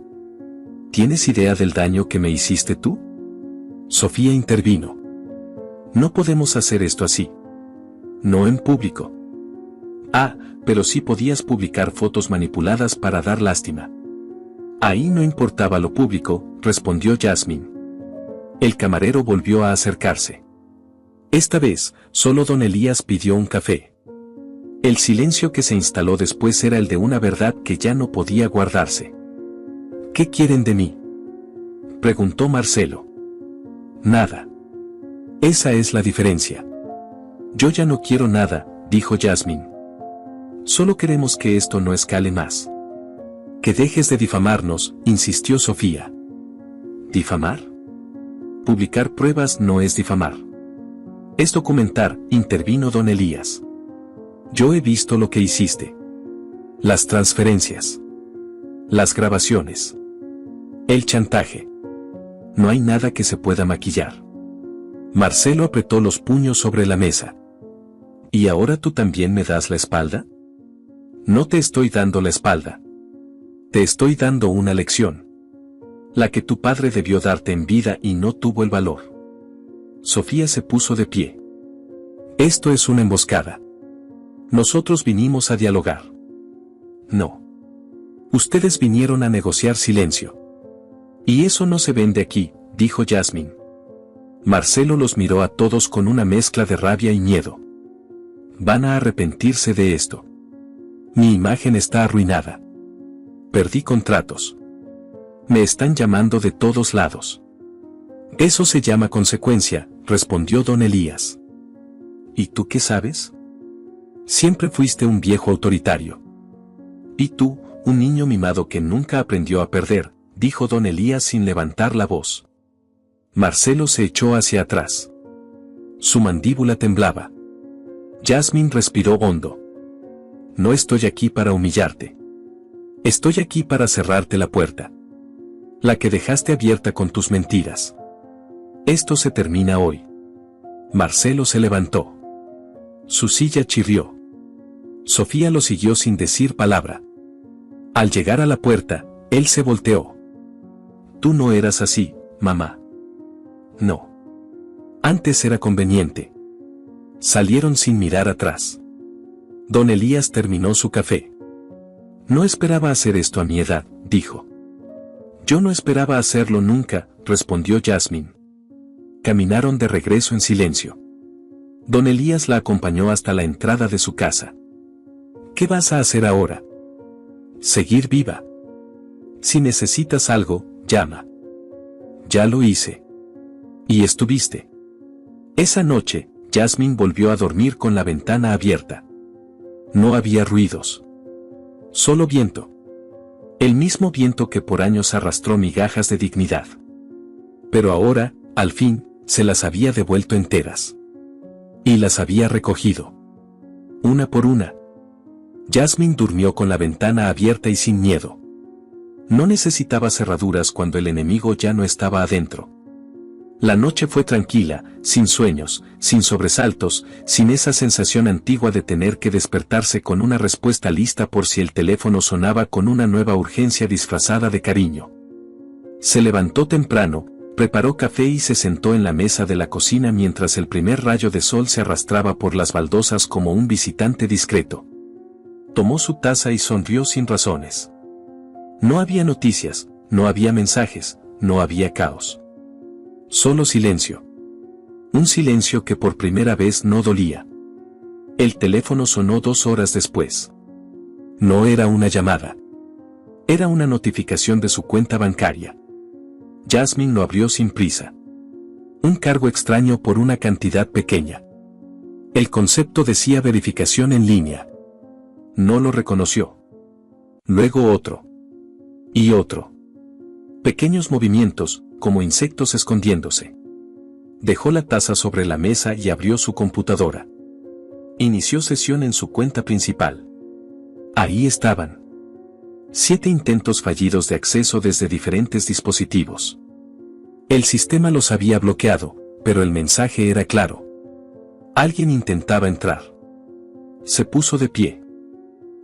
¿Tienes idea del daño que me hiciste tú? Sofía intervino. No podemos hacer esto así. No en público. Ah, pero sí podías publicar fotos manipuladas para dar lástima. Ahí no importaba lo público, respondió Jasmine. El camarero volvió a acercarse. Esta vez, solo don Elías pidió un café. El silencio que se instaló después era el de una verdad que ya no podía guardarse. ¿Qué quieren de mí? Preguntó Marcelo. Nada. Esa es la diferencia. Yo ya no quiero nada, dijo Jasmine. Solo queremos que esto no escale más. Que dejes de difamarnos, insistió Sofía. ¿Difamar? Publicar pruebas no es difamar. Es documentar, intervino don Elías. Yo he visto lo que hiciste. Las transferencias. Las grabaciones. El chantaje. No hay nada que se pueda maquillar. Marcelo apretó los puños sobre la mesa. ¿Y ahora tú también me das la espalda? No te estoy dando la espalda. Te estoy dando una lección. La que tu padre debió darte en vida y no tuvo el valor. Sofía se puso de pie. Esto es una emboscada. Nosotros vinimos a dialogar. No. Ustedes vinieron a negociar silencio. Y eso no se vende aquí, dijo Jasmine. Marcelo los miró a todos con una mezcla de rabia y miedo. Van a arrepentirse de esto. Mi imagen está arruinada. Perdí contratos. Me están llamando de todos lados. Eso se llama consecuencia, respondió don Elías. ¿Y tú qué sabes? Siempre fuiste un viejo autoritario. Y tú, un niño mimado que nunca aprendió a perder, dijo don Elías sin levantar la voz. Marcelo se echó hacia atrás. Su mandíbula temblaba. Jasmine respiró hondo. No estoy aquí para humillarte. Estoy aquí para cerrarte la puerta. La que dejaste abierta con tus mentiras. Esto se termina hoy. Marcelo se levantó. Su silla chirrió. Sofía lo siguió sin decir palabra. Al llegar a la puerta, él se volteó. Tú no eras así, mamá. No. Antes era conveniente. Salieron sin mirar atrás. Don Elías terminó su café. No esperaba hacer esto a mi edad, dijo. Yo no esperaba hacerlo nunca, respondió Jasmine. Caminaron de regreso en silencio. Don Elías la acompañó hasta la entrada de su casa. ¿Qué vas a hacer ahora? Seguir viva. Si necesitas algo, llama. Ya lo hice. Y estuviste. Esa noche, Jasmine volvió a dormir con la ventana abierta. No había ruidos. Solo viento. El mismo viento que por años arrastró migajas de dignidad. Pero ahora, al fin, se las había devuelto enteras. Y las había recogido. Una por una. Jasmine durmió con la ventana abierta y sin miedo. No necesitaba cerraduras cuando el enemigo ya no estaba adentro. La noche fue tranquila, sin sueños, sin sobresaltos, sin esa sensación antigua de tener que despertarse con una respuesta lista por si el teléfono sonaba con una nueva urgencia disfrazada de cariño. Se levantó temprano, preparó café y se sentó en la mesa de la cocina mientras el primer rayo de sol se arrastraba por las baldosas como un visitante discreto. Tomó su taza y sonrió sin razones. No había noticias, no había mensajes, no había caos. Solo silencio. Un silencio que por primera vez no dolía. El teléfono sonó 2 horas después. No era una llamada. Era una notificación de su cuenta bancaria. Jasmine lo abrió sin prisa. Un cargo extraño por una cantidad pequeña. El concepto decía verificación en línea. No lo reconoció. Luego otro. Y otro. Pequeños movimientos, como insectos escondiéndose. Dejó la taza sobre la mesa y abrió su computadora. Inició sesión en su cuenta principal. Ahí estaban. 7 intentos fallidos de acceso desde diferentes dispositivos. El sistema los había bloqueado, pero el mensaje era claro. Alguien intentaba entrar. Se puso de pie.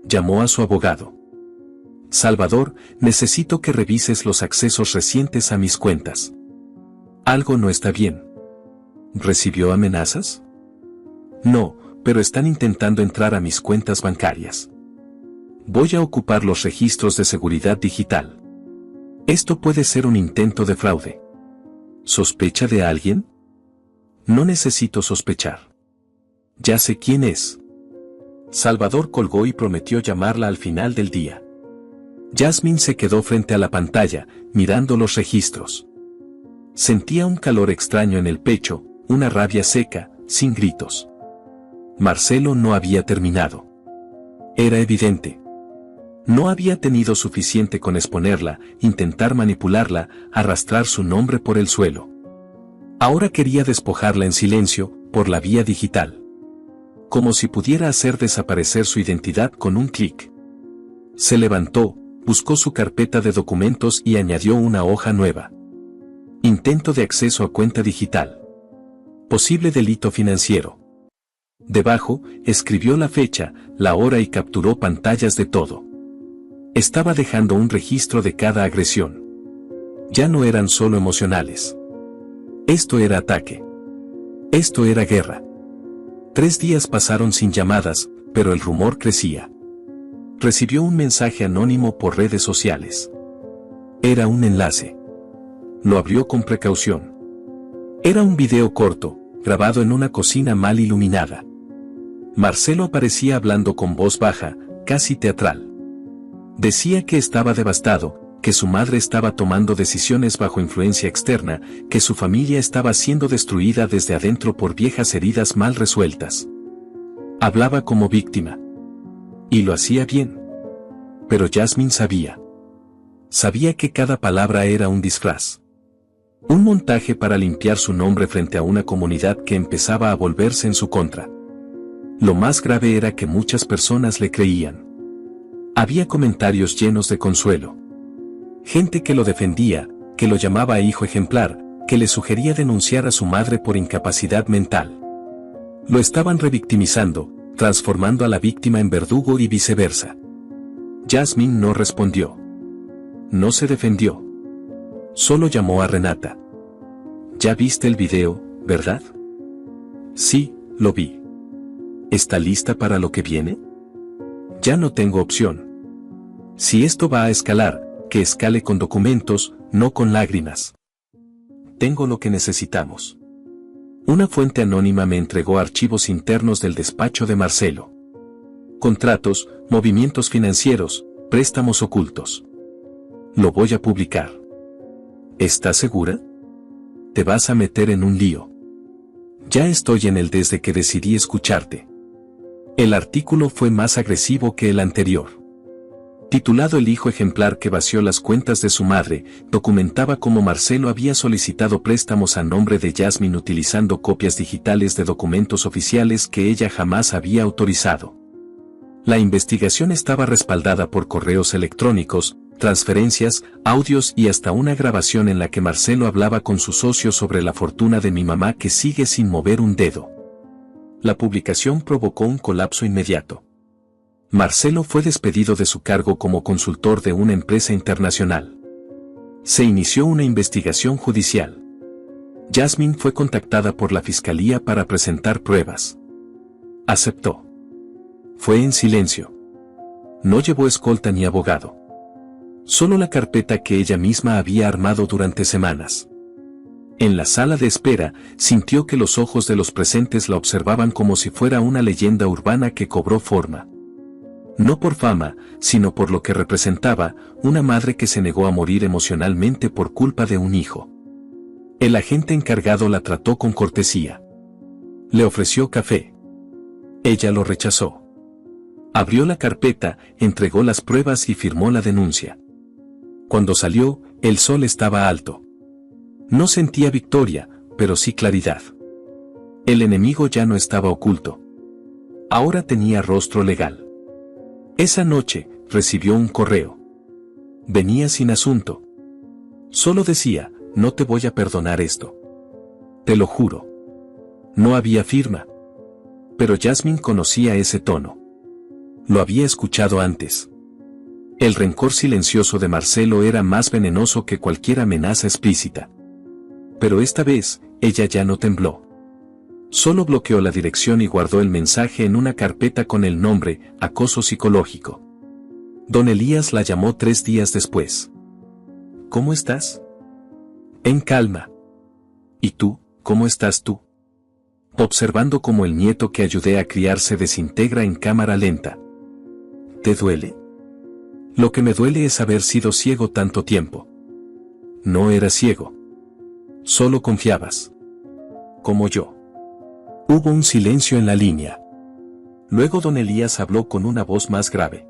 Llamó a su abogado. Salvador, necesito que revises los accesos recientes a mis cuentas. Algo no está bien. ¿Recibió amenazas? No, pero están intentando entrar a mis cuentas bancarias. Voy a ocupar los registros de seguridad digital. Esto puede ser un intento de fraude. ¿Sospecha de alguien? No necesito sospechar. Ya sé quién es. Salvador colgó y prometió llamarla al final del día. Jasmine se quedó frente a la pantalla, mirando los registros. Sentía un calor extraño en el pecho, una rabia seca, sin gritos. Marcelo no había terminado. Era evidente. No había tenido suficiente con exponerla, intentar manipularla, arrastrar su nombre por el suelo. Ahora quería despojarla en silencio, por la vía digital. Como si pudiera hacer desaparecer su identidad con un clic. Se levantó, buscó su carpeta de documentos y añadió una hoja nueva. Intento de acceso a cuenta digital. Posible delito financiero. Debajo, escribió la fecha, la hora y capturó pantallas de todo. Estaba dejando un registro de cada agresión. Ya no eran solo emocionales. Esto era ataque. Esto era guerra. 3 días pasaron sin llamadas, pero el rumor crecía. Recibió un mensaje anónimo por redes sociales. Era un enlace. Lo abrió con precaución. Era un video corto, grabado en una cocina mal iluminada. Marcelo aparecía hablando con voz baja, casi teatral. Decía que estaba devastado, que su madre estaba tomando decisiones bajo influencia externa, que su familia estaba siendo destruida desde adentro por viejas heridas mal resueltas. Hablaba como víctima. Y lo hacía bien. Pero Jasmine sabía. Sabía que cada palabra era un disfraz. Un montaje para limpiar su nombre frente a una comunidad que empezaba a volverse en su contra. Lo más grave era que muchas personas le creían. Había comentarios llenos de consuelo. Gente que lo defendía, que lo llamaba hijo ejemplar, que le sugería denunciar a su madre por incapacidad mental. Lo estaban revictimizando, transformando a la víctima en verdugo y viceversa. Jasmine no respondió. No se defendió. Solo llamó a Renata. ¿Ya viste el video, verdad? Sí, lo vi. ¿Está lista para lo que viene? Ya no tengo opción. Si esto va a escalar, que escale con documentos, no con lágrimas. Tengo lo que necesitamos. Una fuente anónima me entregó archivos internos del despacho de Marcelo. Contratos, movimientos financieros, préstamos ocultos. Lo voy a publicar. ¿Estás segura? Te vas a meter en un lío. Ya estoy en él desde que decidí escucharte. El artículo fue más agresivo que el anterior. Titulado El hijo ejemplar que vació las cuentas de su madre, documentaba cómo Marcelo había solicitado préstamos a nombre de Jasmine utilizando copias digitales de documentos oficiales que ella jamás había autorizado. La investigación estaba respaldada por correos electrónicos, transferencias, audios y hasta una grabación en la que Marcelo hablaba con su socio sobre la fortuna de mi mamá que sigue sin mover un dedo. La publicación provocó un colapso inmediato. Marcelo fue despedido de su cargo como consultor de una empresa internacional. Se inició una investigación judicial. Jasmine fue contactada por la fiscalía para presentar pruebas. Aceptó. Fue en silencio. No llevó escolta ni abogado. Solo la carpeta que ella misma había armado durante semanas. En la sala de espera, sintió que los ojos de los presentes la observaban como si fuera una leyenda urbana que cobró forma. No por fama, sino por lo que representaba, una madre que se negó a morir emocionalmente por culpa de un hijo. El agente encargado la trató con cortesía. Le ofreció café. Ella lo rechazó. Abrió la carpeta, entregó las pruebas y firmó la denuncia. Cuando salió, el sol estaba alto. No sentía victoria, pero sí claridad. El enemigo ya no estaba oculto. Ahora tenía rostro legal. Esa noche, recibió un correo. Venía sin asunto. Solo decía, no te voy a perdonar esto. Te lo juro. No había firma. Pero Jasmine conocía ese tono. Lo había escuchado antes. El rencor silencioso de Marcelo era más venenoso que cualquier amenaza explícita. Pero esta vez, ella ya no tembló. Solo bloqueó la dirección y guardó el mensaje en una carpeta con el nombre, acoso psicológico. Don Elías la llamó 3 días después. ¿Cómo estás? En calma. ¿Y tú, cómo estás tú? Observando cómo el nieto que ayudé a criar se desintegra en cámara lenta. ¿Te duele? Lo que me duele es haber sido ciego tanto tiempo. No eras ciego. Solo confiabas. Como yo. Hubo un silencio en la línea. Luego don Elías habló con una voz más grave.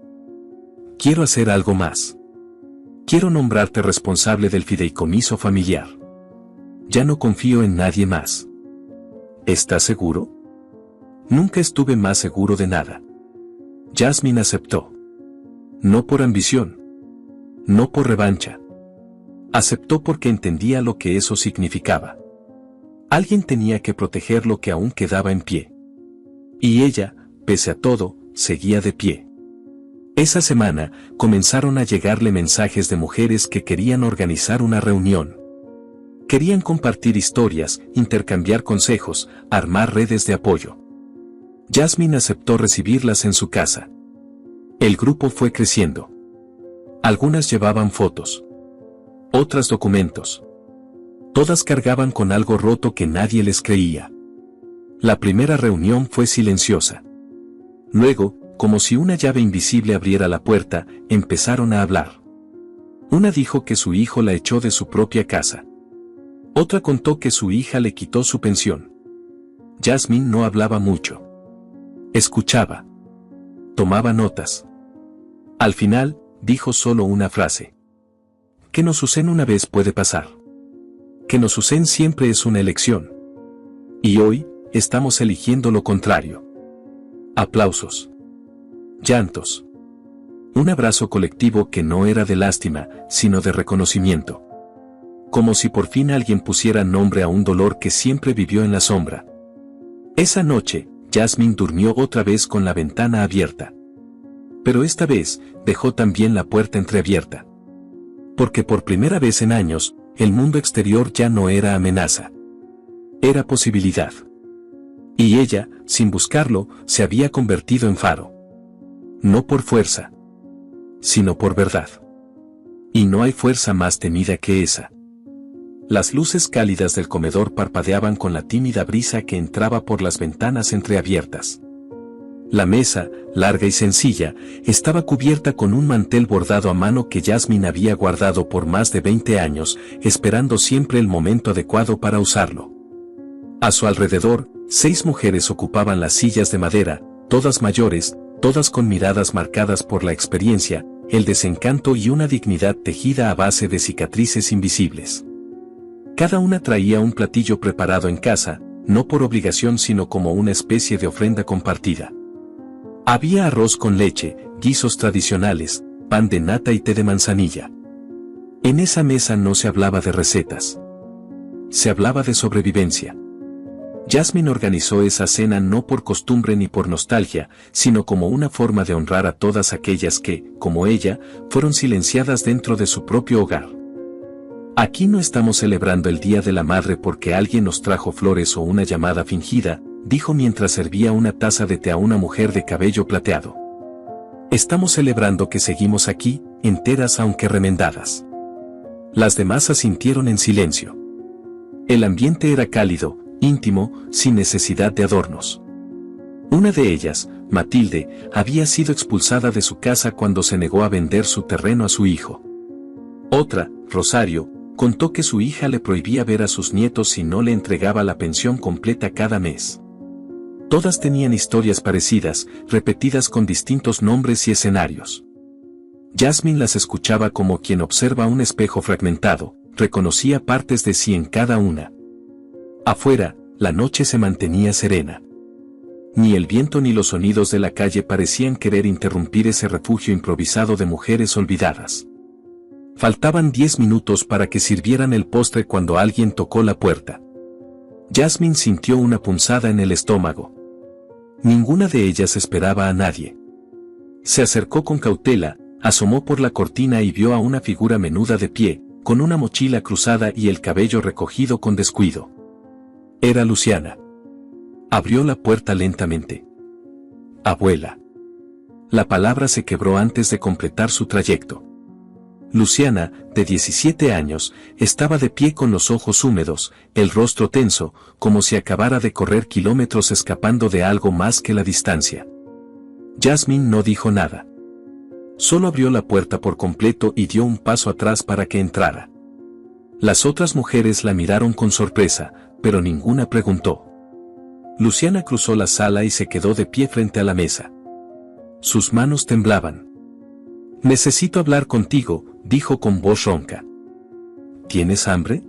Quiero hacer algo más. Quiero nombrarte responsable del fideicomiso familiar. Ya no confío en nadie más. ¿Estás seguro? Nunca estuve más seguro de nada. Jasmine aceptó. No por ambición. No por revancha. Aceptó porque entendía lo que eso significaba. Alguien tenía que proteger lo que aún quedaba en pie. Y ella, pese a todo, seguía de pie. Esa semana, comenzaron a llegarle mensajes de mujeres que querían organizar una reunión. Querían compartir historias, intercambiar consejos, armar redes de apoyo. Jasmine aceptó recibirlas en su casa. El grupo fue creciendo. Algunas llevaban fotos. Otras documentos. Todas cargaban con algo roto que nadie les creía. La primera reunión fue silenciosa. Luego, como si una llave invisible abriera la puerta, empezaron a hablar. Una dijo que su hijo la echó de su propia casa. Otra contó que su hija le quitó su pensión. Jasmine no hablaba mucho. Escuchaba. Tomaba notas. Al final, dijo solo una frase. Que nos usen una vez puede pasar. Que nos usen siempre es una elección. Y hoy, estamos eligiendo lo contrario. Aplausos. Llantos. Un abrazo colectivo que no era de lástima, sino de reconocimiento. Como si por fin alguien pusiera nombre a un dolor que siempre vivió en la sombra. Esa noche, Jasmine durmió otra vez con la ventana abierta. Pero esta vez, dejó también la puerta entreabierta. Porque por primera vez en años, el mundo exterior ya no era amenaza. Era posibilidad. Y ella, sin buscarlo, se había convertido en faro. No por fuerza, sino por verdad. Y no hay fuerza más temida que esa. Las luces cálidas del comedor parpadeaban con la tímida brisa que entraba por las ventanas entreabiertas. La mesa, larga y sencilla, estaba cubierta con un mantel bordado a mano que Jasmine había guardado por más de 20 años, esperando siempre el momento adecuado para usarlo. A su alrededor, 6 mujeres ocupaban las sillas de madera, todas mayores, todas con miradas marcadas por la experiencia, el desencanto y una dignidad tejida a base de cicatrices invisibles. Cada una traía un platillo preparado en casa, no por obligación sino como una especie de ofrenda compartida. Había arroz con leche, guisos tradicionales, pan de nata y té de manzanilla. En esa mesa no se hablaba de recetas. Se hablaba de sobrevivencia. Jasmine organizó esa cena no por costumbre ni por nostalgia, sino como una forma de honrar a todas aquellas que, como ella, fueron silenciadas dentro de su propio hogar. Aquí no estamos celebrando el Día de la Madre porque alguien nos trajo flores o una llamada fingida, dijo mientras servía una taza de té a una mujer de cabello plateado. Estamos celebrando que seguimos aquí, enteras aunque remendadas. Las demás asintieron en silencio. El ambiente era cálido, íntimo, sin necesidad de adornos. Una de ellas, Matilde, había sido expulsada de su casa cuando se negó a vender su terreno a su hijo. Otra, Rosario, contó que su hija le prohibía ver a sus nietos si no le entregaba la pensión completa cada mes. Todas tenían historias parecidas, repetidas con distintos nombres y escenarios. Jasmine las escuchaba como quien observa un espejo fragmentado, reconocía partes de sí en cada una. Afuera, la noche se mantenía serena. Ni el viento ni los sonidos de la calle parecían querer interrumpir ese refugio improvisado de mujeres olvidadas. Faltaban 10 minutos para que sirvieran el postre cuando alguien tocó la puerta. Jasmine sintió una punzada en el estómago. Ninguna de ellas esperaba a nadie. Se acercó con cautela, asomó por la cortina y vio a una figura menuda de pie, con una mochila cruzada y el cabello recogido con descuido. Era Luciana. Abrió la puerta lentamente. Abuela. La palabra se quebró antes de completar su trayecto. Luciana, de 17 años, estaba de pie con los ojos húmedos, el rostro tenso, como si acabara de correr kilómetros escapando de algo más que la distancia. Jasmine no dijo nada. Solo abrió la puerta por completo y dio un paso atrás para que entrara. Las otras mujeres la miraron con sorpresa, pero ninguna preguntó. Luciana cruzó la sala y se quedó de pie frente a la mesa. Sus manos temblaban. «Necesito hablar contigo», dijo con voz ronca. «¿Tienes hambre?»,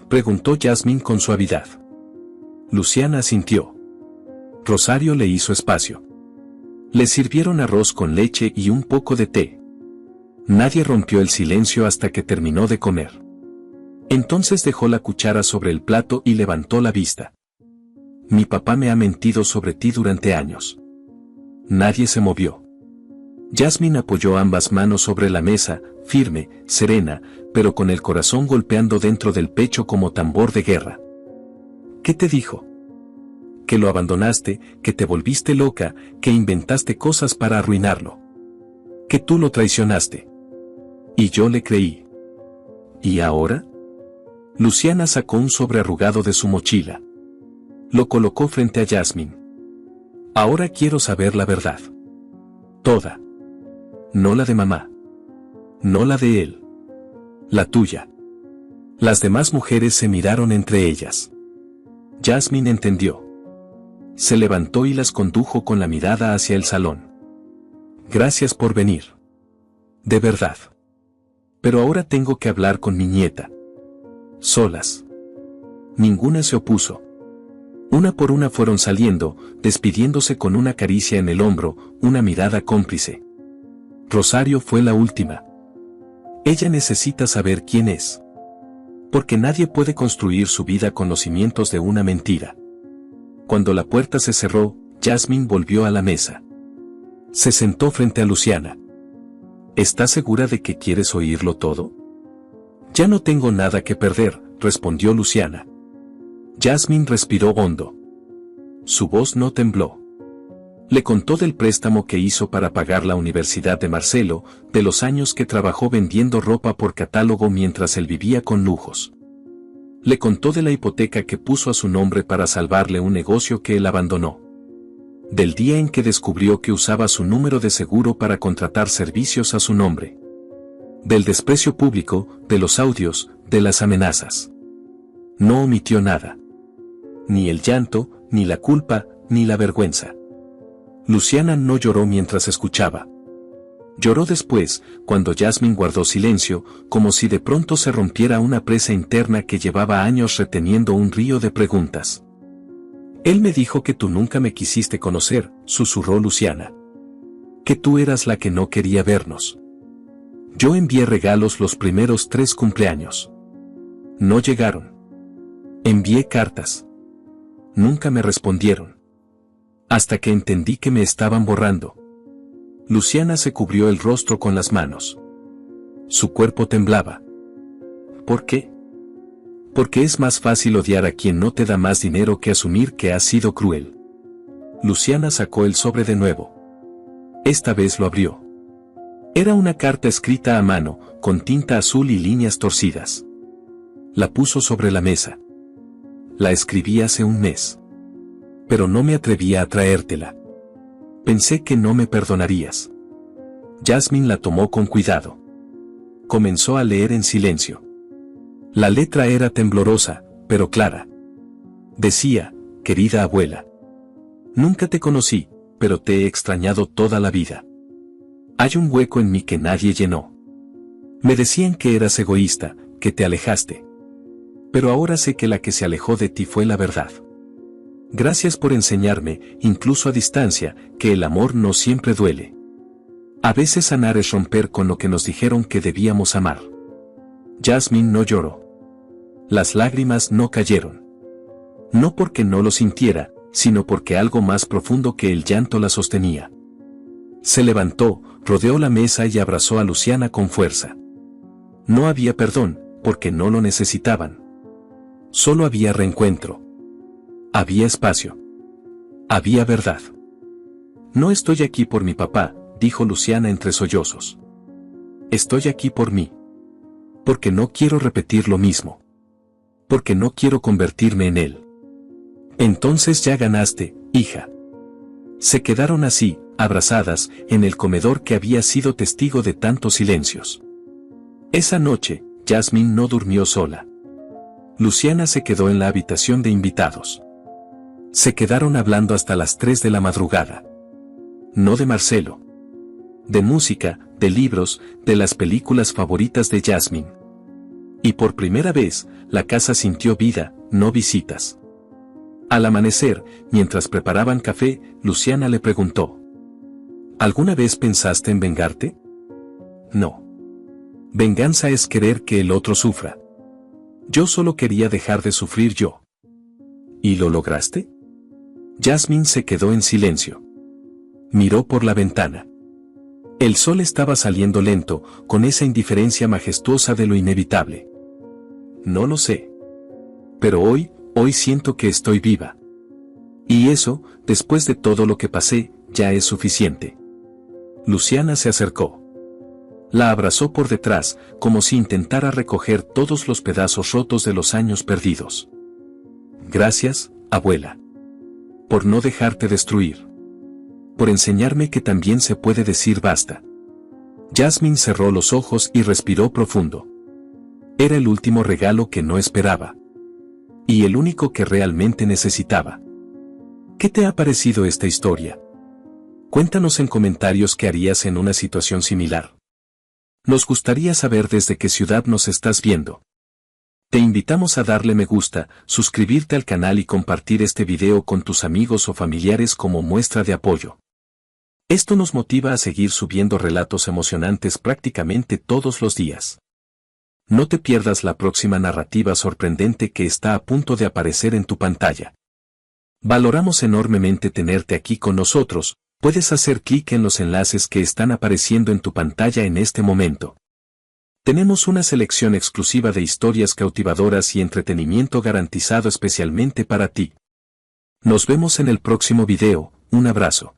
preguntó Jasmine con suavidad. Luciana asintió. Rosario le hizo espacio. Le sirvieron arroz con leche y un poco de té. Nadie rompió el silencio hasta que terminó de comer. Entonces dejó la cuchara sobre el plato y levantó la vista. Mi papá me ha mentido sobre ti durante años. Nadie se movió. Jasmine apoyó ambas manos sobre la mesa, firme, serena, pero con el corazón golpeando dentro del pecho como tambor de guerra. ¿Qué te dijo? Que lo abandonaste, que te volviste loca, que inventaste cosas para arruinarlo. Que tú lo traicionaste. Y yo le creí. ¿Y ahora? Luciana sacó un sobre arrugado de su mochila. Lo colocó frente a Jasmine. Ahora quiero saber la verdad. Toda. No la de mamá. No la de él. La tuya. Las demás mujeres se miraron entre ellas. Jasmine entendió. Se levantó y las condujo con la mirada hacia el salón. Gracias por venir. De verdad. Pero ahora tengo que hablar con mi nieta. Solas. Ninguna se opuso. Una por una fueron saliendo, despidiéndose con una caricia en el hombro, una mirada cómplice. Rosario fue la última. Ella necesita saber quién es. Porque nadie puede construir su vida con los cimientos de una mentira. Cuando la puerta se cerró, Jasmine volvió a la mesa. Se sentó frente a Luciana. ¿Estás segura de que quieres oírlo todo? Ya no tengo nada que perder, respondió Luciana. Jasmine respiró hondo. Su voz no tembló. Le contó del préstamo que hizo para pagar la universidad de Marcelo, de los años que trabajó vendiendo ropa por catálogo mientras él vivía con lujos. Le contó de la hipoteca que puso a su nombre para salvarle un negocio que él abandonó. Del día en que descubrió que usaba su número de seguro para contratar servicios a su nombre. Del desprecio público, de los audios, de las amenazas. No omitió nada. Ni el llanto, ni la culpa, ni la vergüenza. Luciana no lloró mientras escuchaba. Lloró después, cuando Jasmine guardó silencio, como si de pronto se rompiera una presa interna que llevaba años reteniendo un río de preguntas. Él me dijo que tú nunca me quisiste conocer, susurró Luciana. Que tú eras la que no quería vernos. Yo envié regalos los primeros 3 cumpleaños. No llegaron. Envié cartas. Nunca me respondieron. Hasta que entendí que me estaban borrando. Luciana se cubrió el rostro con las manos. Su cuerpo temblaba. ¿Por qué? Porque es más fácil odiar a quien no te da más dinero que asumir que has sido cruel. Luciana sacó el sobre de nuevo. Esta vez lo abrió. Era una carta escrita a mano, con tinta azul y líneas torcidas. La puso sobre la mesa. La escribí hace un mes. Pero no me atrevía a traértela. Pensé que no me perdonarías. Jasmine la tomó con cuidado. Comenzó a leer en silencio. La letra era temblorosa, pero clara. Decía, querida abuela. Nunca te conocí, pero te he extrañado toda la vida. Hay un hueco en mí que nadie llenó. Me decían que eras egoísta, que te alejaste. Pero ahora sé que la que se alejó de ti fue la verdad. Gracias por enseñarme, incluso a distancia, que el amor no siempre duele. A veces sanar es romper con lo que nos dijeron que debíamos amar. Jasmine no lloró. Las lágrimas no cayeron. No porque no lo sintiera, sino porque algo más profundo que el llanto la sostenía. Se levantó, rodeó la mesa y abrazó a Luciana con fuerza. No había perdón, porque no lo necesitaban. Solo había reencuentro. Había espacio. Había verdad. No estoy aquí por mi papá, dijo Luciana entre sollozos. Estoy aquí por mí. Porque no quiero repetir lo mismo. Porque no quiero convertirme en él. Entonces ya ganaste, hija. Se quedaron así, abrazadas, en el comedor que había sido testigo de tantos silencios. Esa noche, Jasmine no durmió sola. Luciana se quedó en la habitación de invitados. Se quedaron hablando hasta las 3 de la madrugada. No de Marcelo. De música, de libros, de las películas favoritas de Jasmine. Y por primera vez, la casa sintió vida, no visitas. Al amanecer, mientras preparaban café, Luciana le preguntó: ¿alguna vez pensaste en vengarte? No. Venganza es querer que el otro sufra. Yo solo quería dejar de sufrir yo. ¿Y lo lograste? Jasmine se quedó en silencio. Miró por la ventana. El sol estaba saliendo lento, con esa indiferencia majestuosa de lo inevitable. No lo sé. Pero hoy siento que estoy viva. Y eso, después de todo lo que pasé, ya es suficiente. Luciana se acercó. La abrazó por detrás, como si intentara recoger todos los pedazos rotos de los años perdidos. Gracias, abuela. Por no dejarte destruir. Por enseñarme que también se puede decir basta. Jasmine cerró los ojos y respiró profundo. Era el último regalo que no esperaba. Y el único que realmente necesitaba. ¿Qué te ha parecido esta historia? Cuéntanos en comentarios qué harías en una situación similar. Nos gustaría saber desde qué ciudad nos estás viendo. Te invitamos a darle me gusta, suscribirte al canal y compartir este video con tus amigos o familiares como muestra de apoyo. Esto nos motiva a seguir subiendo relatos emocionantes prácticamente todos los días. No te pierdas la próxima narrativa sorprendente que está a punto de aparecer en tu pantalla. Valoramos enormemente tenerte aquí con nosotros. Puedes hacer clic en los enlaces que están apareciendo en tu pantalla en este momento. Tenemos una selección exclusiva de historias cautivadoras y entretenimiento garantizado especialmente para ti. Nos vemos en el próximo video, un abrazo.